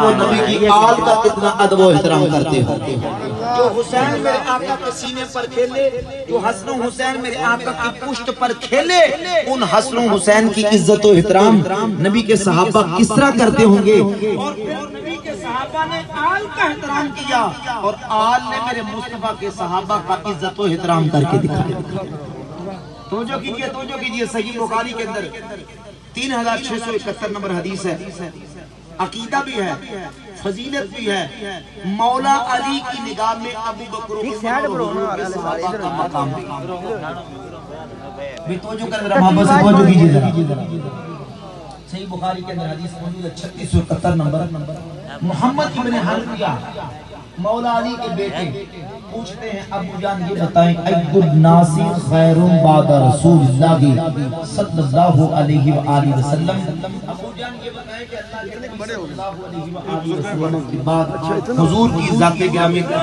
وہ نبی کی آل کا کتنا ادب و احترام کرتے ہو. جو حسین میرے آقا کے سینے پر کھیلے، جو حسن و حسین میرے آقا کی پشت پر کھیلے، ان حسن و حسین کی عزت و احترام نبی کے صحابہ کس طرح کرتے ہوں گے. اور پھر نبی کے صحابہ نے آل کا احترام کیا اور آل نے میرے مصطفیٰ کے صحابہ کا عزت و احترام کر کے دکھایا. توجہ کیجئے صحیح بخاری کے اندر 3671 نمبر حدیث ہے. عقیدہ بھی ہے، فضیلت بھی ہے. مولا علی کی نگاہ میں ابو بکر و عمر اور حضور کے صحابہ کا مقام بھی. توجہ کر ذرا محبت سے توجہ کیجئے ذرا. صحیح بخاری کے اندر حدیث موجود ہے 3671 نمبر. محمد ابن حنفیہ مولا علی کے بیٹے پوچھتے ہیں ابو جان یہ بتائیں اید الناس خیر بعد رسول اللہ صلی اللہ علیہ وآلہ وسلم. ابو جان یہ بتائیں کہ اللہ کے نبی صلی اللہ علیہ وآلہ وسلم کے بعد حضور کی ذات گرامی کا